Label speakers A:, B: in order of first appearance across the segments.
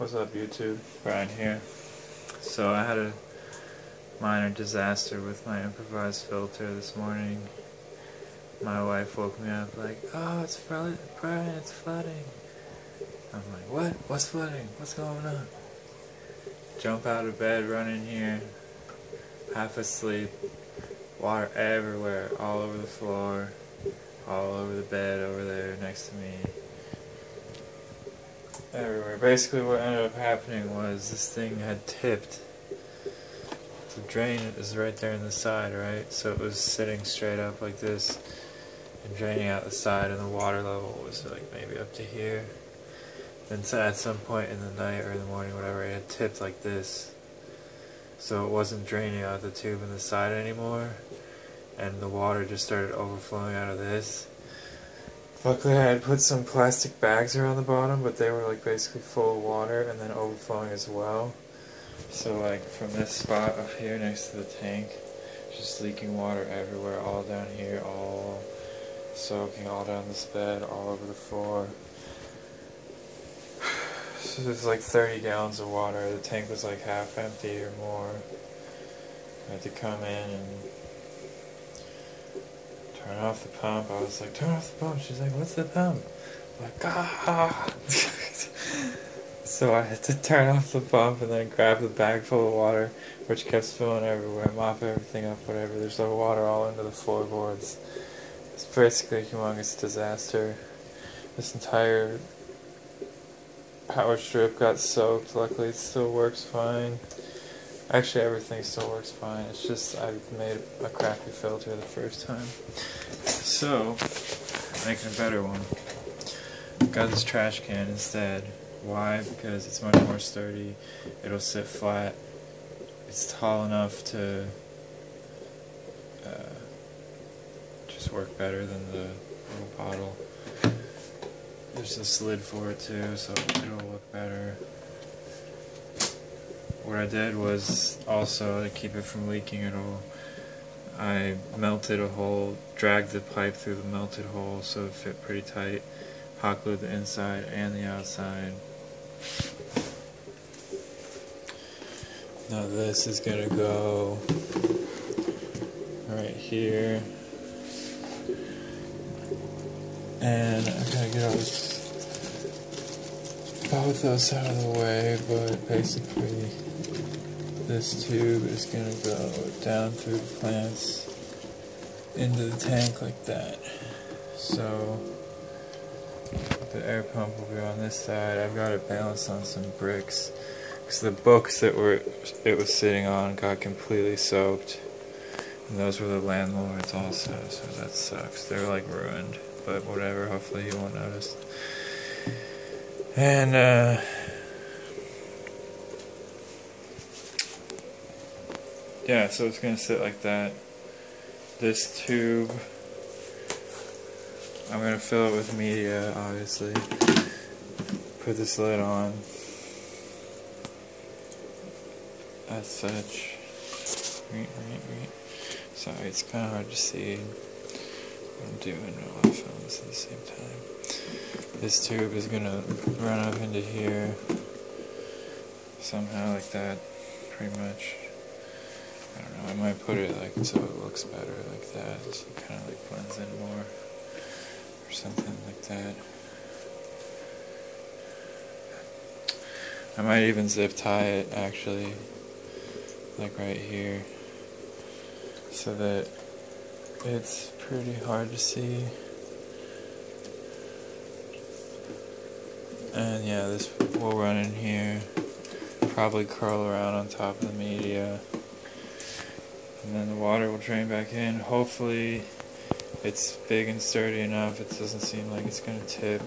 A: What's up, YouTube? Brian here. So I had a minor disaster with my improvised filter this morning. My wife woke me up like, "Oh, it's flooding, Brian, it's flooding." I'm like, "What? What's flooding? What's going on?" Jump out of bed, run in here, half asleep, water everywhere, all over the floor, all over the bed over there next to me. Everywhere. Basically what ended up happening was this thing had tipped. The drain is right there in the side, right? So it was sitting straight up like this and draining out the side, and the water level was like maybe up to here. Then at some point in the night or in the morning, whatever, it had tipped like this. So it wasn't draining out the tube in the side anymore, and the water just started overflowing out of this. Luckily I had put some plastic bags around the bottom, but they were like basically full of water and then overflowing as well. So like from this spot up here next to the tank, just leaking water everywhere, all down here, all soaking all down this bed, all over the floor. So there's like 30 gallons of water. The tank was like half empty or more. I had to come in and turn off the pump. I was like, "Turn off the pump." She's like, "What's the pump?" I'm like, "Ah." So I had to turn off the pump and then grab the bag full of water, which kept spilling everywhere, mop everything up, whatever. There's like water all into the floorboards. It's basically a humongous disaster. This entire power strip got soaked. Luckily it still works fine. Actually, everything still works fine. It's just I made a crappy filter the first time. So, making a better one. Got this trash can instead. Why? Because it's much more sturdy. It'll sit flat. It's tall enough to just work better than the little bottle. There's a lid for it too, so it'll look better. What I did was also to keep it from leaking at all, I melted a hole, dragged the pipe through the melted hole so it fit pretty tight, hot glued the inside and the outside. Now this is gonna go right here, and I gotta get all both those out of the way, but basically this tube is going to go down through the plants into the tank like that. So the air pump will be on this side. I've got it balanced on some bricks because the books that it was sitting on got completely soaked, and those were the landlords also, so that sucks. They're like ruined, but whatever, hopefully you won't notice. And yeah, so it's gonna sit like that. This tube, I'm gonna fill it with media, obviously. Put this lid on as such. Sorry, it's kind of hard to see what I'm doing while I film this at the same time. This tube is gonna run up into here somehow like that, pretty much. I don't know, I might put it like so it looks better like that, so it kind of like blends in more or something like that. I might even zip tie it actually, like right here, so that it's pretty hard to see. And yeah, this will run in here, probably curl around on top of the media, and then the water will drain back in. Hopefully it's big and sturdy enough, it doesn't seem like it's going to tip.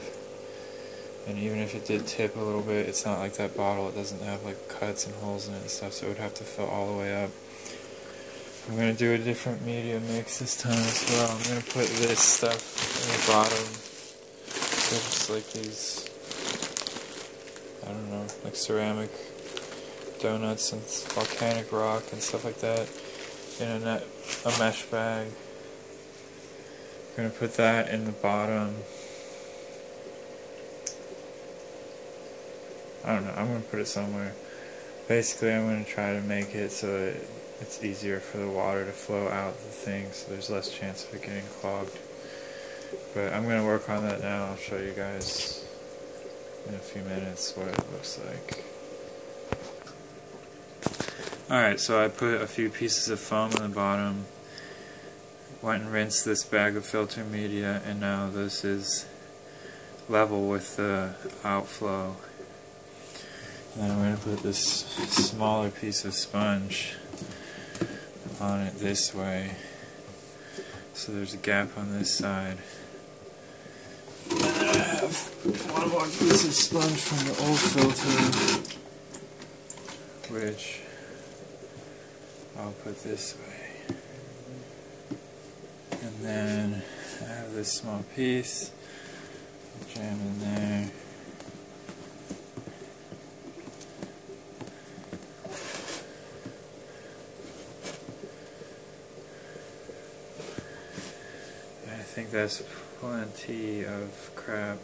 A: And even if it did tip a little bit, it's not like that bottle, it doesn't have like cuts and holes in it and stuff, so it would have to fill all the way up. I'm going to do a different media mix this time as well. I'm going to put this stuff in the bottom, so just like these, I don't know, like ceramic donuts and volcanic rock and stuff like that in a mesh bag. I'm going to put that in the bottom I don't know, I'm going to put it somewhere. Basically, I'm going to try to make it so that it's easier for the water to flow out the thing, so there's less chance of it getting clogged. But I'm going to work on that now. I'll show you guys in a few minutes what it looks like. Alright, so I put a few pieces of foam on the bottom, went and rinsed this bag of filter media, and now this is level with the outflow. And then I'm going to put this smaller piece of sponge on it this way, so there's a gap on this side. And then I have one more piece of sponge from the old filter, which I'll put this way. And then I have this small piece, jam in there. I think that's plenty of crap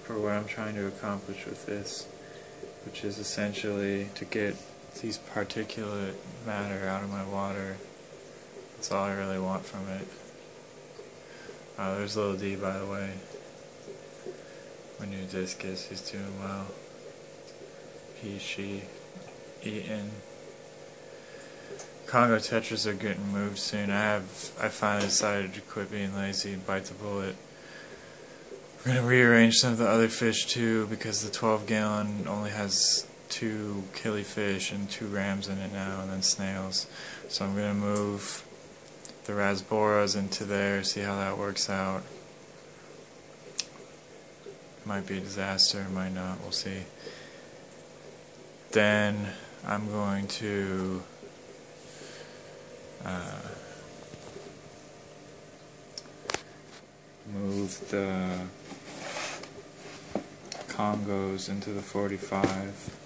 A: for what I'm trying to accomplish with this, which is essentially to get these particulate matter out of my water. That's all I really want from it. There's little D, by the way. My new discus, he's doing well. He, she, eating. Congo tetras are getting moved soon. I finally decided to quit being lazy and bite the bullet. We're going to rearrange some of the other fish too, because the 12-gallon only has 2 killifish and 2 rams in it now, and then snails. So I'm going to move the rasboras into there, see how that works out. Might be a disaster, might not, we'll see. Then I'm going to move the Congos into the 45,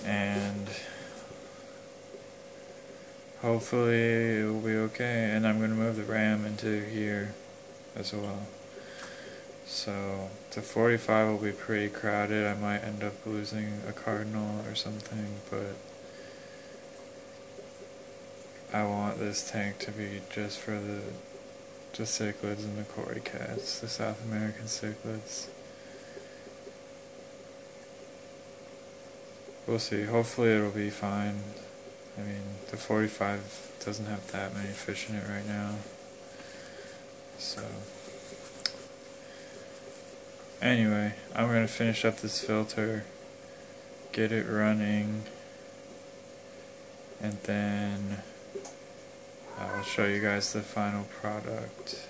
A: and hopefully it will be okay. And I'm going to move the ram into here as well. So the 45 will be pretty crowded. I might end up losing a cardinal or something, but I want this tank to be just for the cichlids and the cory cats, the South American cichlids. We'll see. Hopefully it'll be fine. I mean, the 45 doesn't have that many fish in it right now. So anyway, I'm going to finish up this filter, get it running, and then I'll show you guys the final product.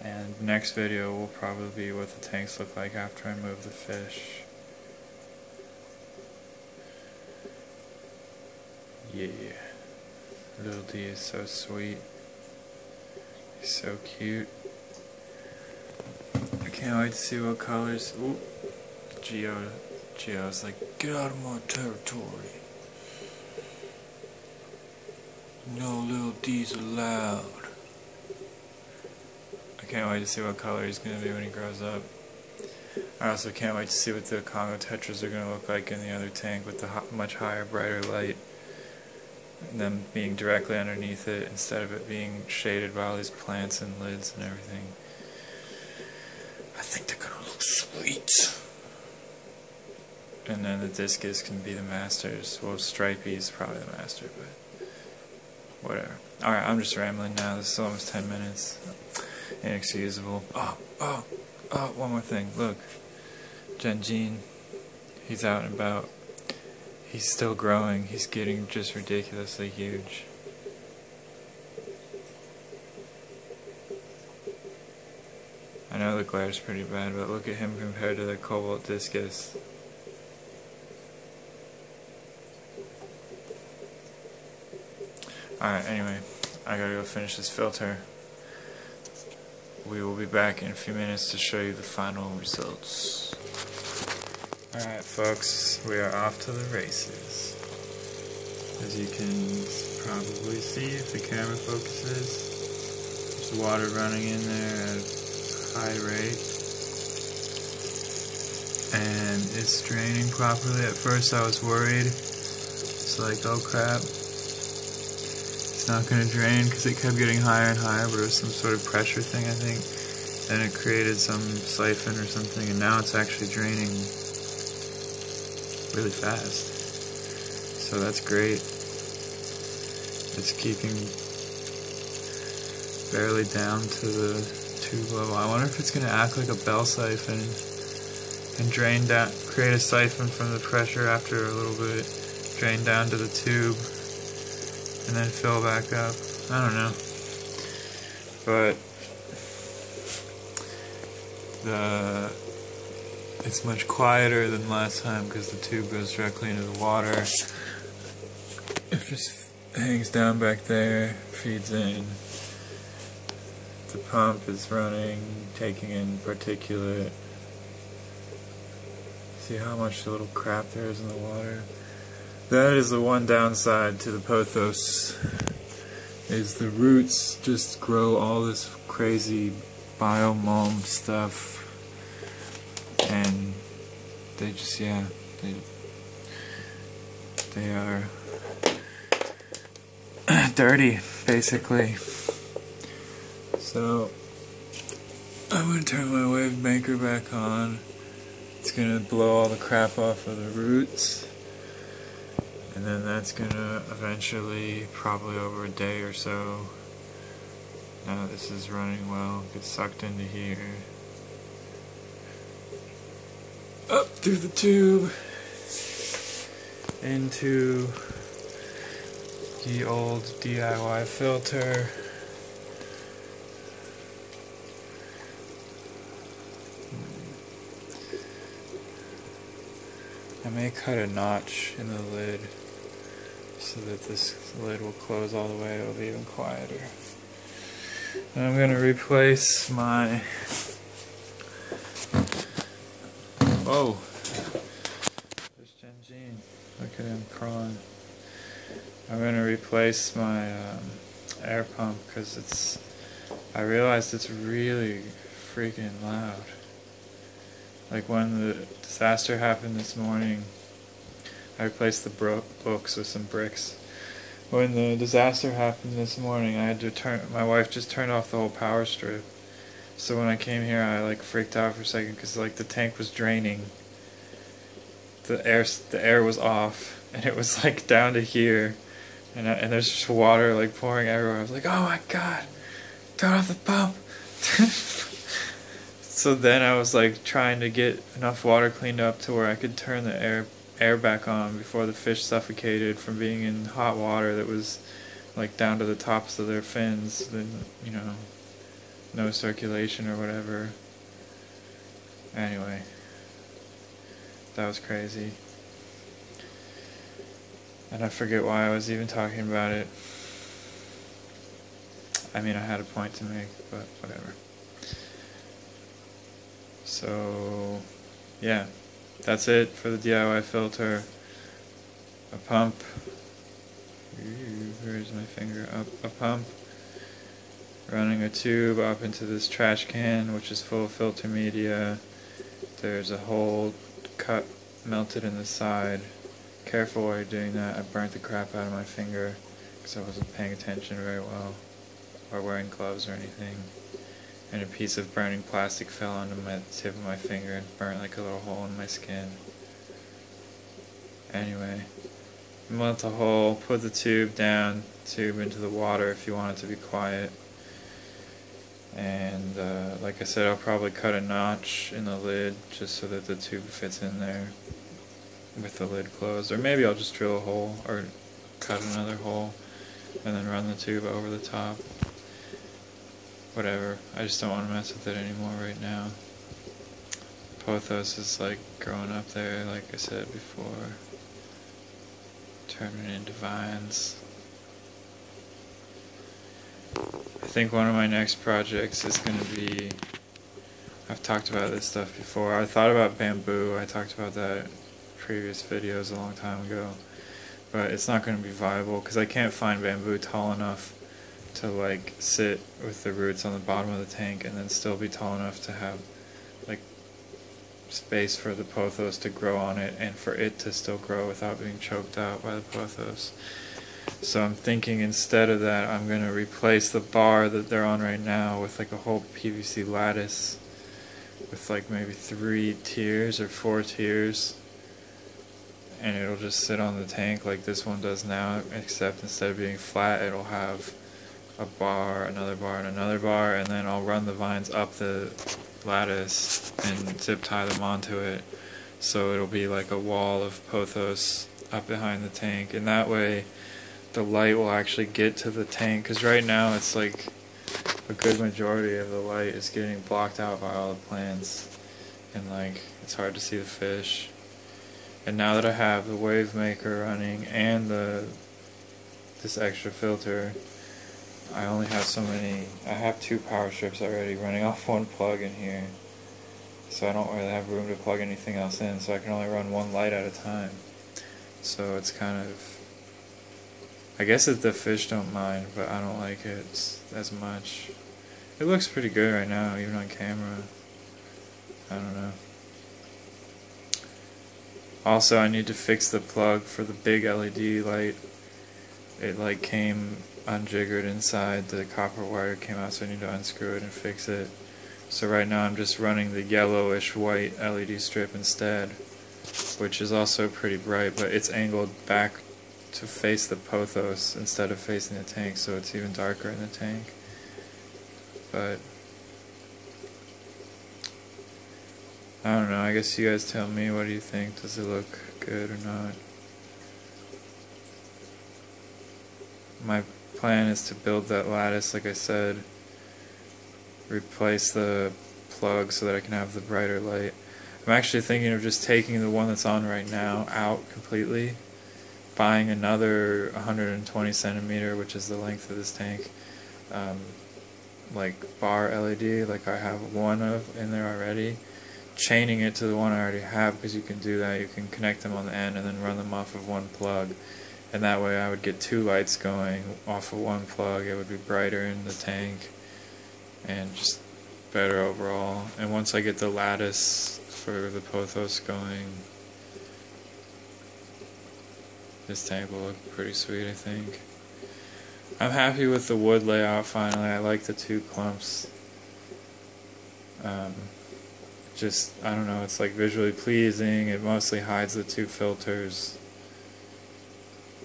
A: And next video will probably be what the tanks look like after I move the fish. Yeah, little D is so sweet. He's so cute. I can't wait to see what colors. Ooh, Geo's like, get out of my territory. No little D's allowed. I can't wait to see what color he's going to be when he grows up. I also can't wait to see what the Congo tetras are going to look like in the other tank with the much higher, brighter light. And them being directly underneath it instead of it being shaded by all these plants and lids and everything. I think they're going to look sweet. And then the discus can be the masters. Well, Stripey is probably the master, but whatever. Alright, I'm just rambling now. This is almost 10 minutes. Inexcusable. Oh, one more thing. Look. Genjin. He's out and about. He's still growing. He's getting just ridiculously huge. I know the glare's pretty bad, but look at him compared to the cobalt discus. Alright, anyway, I gotta go finish this filter. We will be back in a few minutes to show you the final results. Alright folks, we are off to the races. As you can probably see if the camera focuses, there's water running in there at a high rate. and it's draining properly. At first I was worried. It's like, oh crap, it's not going to drain because it kept getting higher and higher, but it was some sort of pressure thing, I think. And it created some siphon or something, and now it's actually draining really fast. So that's great. It's keeping barely down to the tube level. I wonder if it's going to act like a bell siphon and drain down, create a siphon from the pressure after a little bit, drain down to the tube, and then fill back up. I don't know. But it's much quieter than last time because the tube goes directly into the water. It just hangs down back there, feeds in. The pump is running, taking in particulate. See how much little crap there is in the water? That is the one downside to the pothos, is the roots just grow all this crazy biomulm stuff, and they just, yeah, they are dirty, basically. So I'm going to turn my wave maker back on. It's going to blow all the crap off of the roots, and then that's going to eventually, probably over a day or so, now that this is running well, get sucked into here, up through the tube, into the old DIY filter. I may cut a notch in the lid so that this lid will close all the way. It'll be even quieter. And I'm going to replace my... Whoa! There's Genjin. Look at him crawling. I'm going to replace my air pump because I realized it's really freaking loud. Like when the disaster happened this morning, I replaced the books with some bricks. When the disaster happened this morning, I had to my wife just turned off the whole power strip. So when I came here, I like freaked out for a second because like the tank was draining. The air was off, and it was like down to here, and there's just water like pouring everywhere. I was like, oh my god, turn off the pump. So then I was like trying to get enough water cleaned up to where I could turn the air back on before the fish suffocated from being in hot water that was like down to the tops of their fins, then, you know, no circulation or whatever. Anyway, that was crazy. And I forget why I was even talking about it. I mean, I had a point to make, but whatever. So, yeah, that's it for the DIY filter. A pump. Ooh, where's my finger? A pump. Running a tube up into this trash can, which is full of filter media. There's a hole cut, melted in the side. Careful while you're doing that. I burnt the crap out of my finger because I wasn't paying attention very well, or wearing gloves or anything. And a piece of burning plastic fell onto the tip of my finger and burnt like a little hole in my skin. Anyway, melt the hole, put the tube down, tube into the water if you want it to be quiet. And like I said, I'll probably cut a notch in the lid just so that the tube fits in there with the lid closed. Or maybe I'll just drill a hole or cut another hole and then run the tube over the top. Whatever, I just don't want to mess with it anymore right now. Pothos is like growing up there, like I said before, turning into vines. I think one of my next projects is going to be, I've talked about this stuff before, I thought about bamboo, I talked about that in previous videos a long time ago, but it's not going to be viable because I can't find bamboo tall enough to like sit with the roots on the bottom of the tank and then still be tall enough to have like space for the pothos to grow on it and for it to still grow without being choked out by the pothos. So I'm thinking instead of that, I'm going to replace the bar that they're on right now with like a whole PVC lattice with like maybe 3 tiers or 4 tiers, and it'll just sit on the tank like this one does now, except instead of being flat, it'll have a bar, another bar, and another bar, and then I'll run the vines up the lattice and zip tie them onto it, so it'll be like a wall of pothos up behind the tank, and that way the light will actually get to the tank, because right now it's like a good majority of the light is getting blocked out by all the plants, and like it's hard to see the fish. And now that I have the wave maker running and this extra filter, I only have so many. I have 2 power strips already running off 1 plug in here, so I don't really have room to plug anything else in, so I can only run 1 light at a time. So it's kind of, I guess that the fish don't mind, but I don't like it as much. It looks pretty good right now, even on camera. I don't know. Also, I need to fix the plug for the big LED light. It like came unjiggered inside, the copper wire came out, so I need to unscrew it and fix it. So right now I'm just running the yellowish white LED strip instead, which is also pretty bright, but it's angled back to face the pothos instead of facing the tank, so it's even darker in the tank. But I don't know, I guess you guys tell me, what do you think? Does it look good or not? My plan is to build that lattice, like I said, replace the plug so that I can have the brighter light. I'm actually thinking of just taking the one that's on right now out completely, buying another 120 centimeter, which is the length of this tank, like bar LED, like I have one of in there already, chaining it to the one I already have, because you can do that. You can connect them on the end and then run them off of 1 plug, and that way I would get 2 lights going off of 1 plug. It would be brighter in the tank and just better overall. And once I get the lattice for the pothos going, this tank will look pretty sweet, I think. I'm happy with the wood layout finally. I like the 2 clumps. Just, I don't know, it's like visually pleasing. It mostly hides the 2 filters,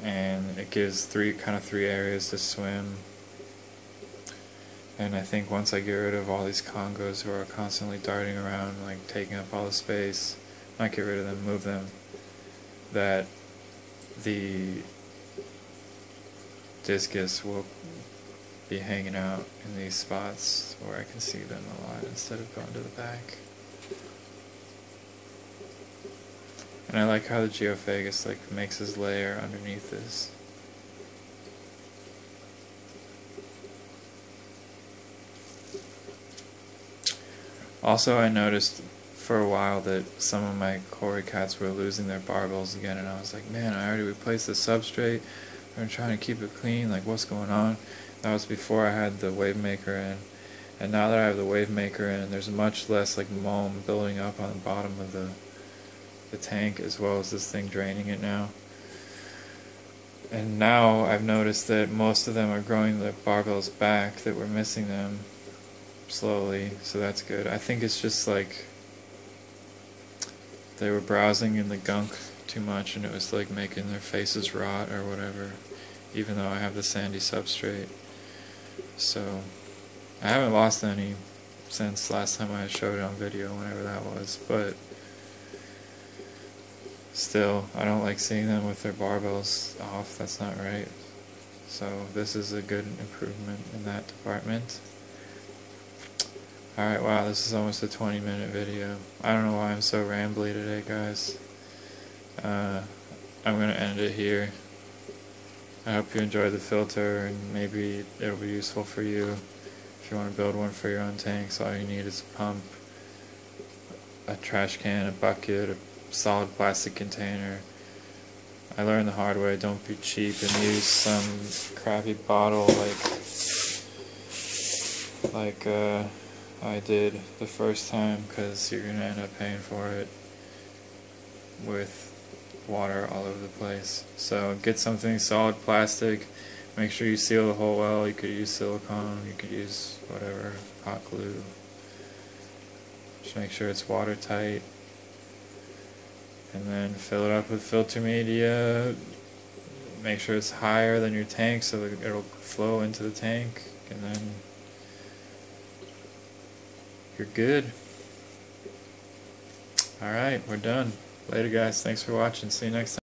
A: and it gives 3 areas to swim. And I think once I get rid of all these congos who are constantly darting around, like taking up all the space, not get rid of them, move them, that the discus will be hanging out in these spots where I can see them a lot instead of going to the back. And I like how the geophagus like makes his layer underneath this. Also, I noticed for a while that some of my Cory cats were losing their barbels again, and I was like, man, I already replaced the substrate. I'm trying to keep it clean, like what's going on? That was before I had the wave maker in. And now that I have the wave maker in, there's much less like moam building up on the bottom of the tank, as well as this thing draining it now. And now I've noticed that most of them are growing the barbels back, that we're missing them slowly, so that's good. I think it's just like they were browsing in the gunk too much, and it was like making their faces rot or whatever, even though I have the sandy substrate. So I haven't lost any since last time I showed it on video, whenever that was, but still, I don't like seeing them with their barbels off. That's not right. So this is a good improvement in that department. Alright, wow, this is almost a 20-minute video. I don't know why I'm so rambly today, guys. I'm going to end it here. I hope you enjoyed the filter, and maybe it'll be useful for you if you want to build one for your own tanks. All you need is a pump, a trash can, a bucket, a solid plastic container. I learned the hard way, don't be cheap and use some crappy bottle like I did the first time, because you're going to end up paying for it with water all over the place. So get something solid plastic, make sure you seal the hole well. You could use silicone, you could use whatever, hot glue. Just make sure it's watertight, and then fill it up with filter media. Make sure it's higher than your tank so that it'll flow into the tank, and then you're good. Alright, we're done. Later guys, thanks for watching, see you next time.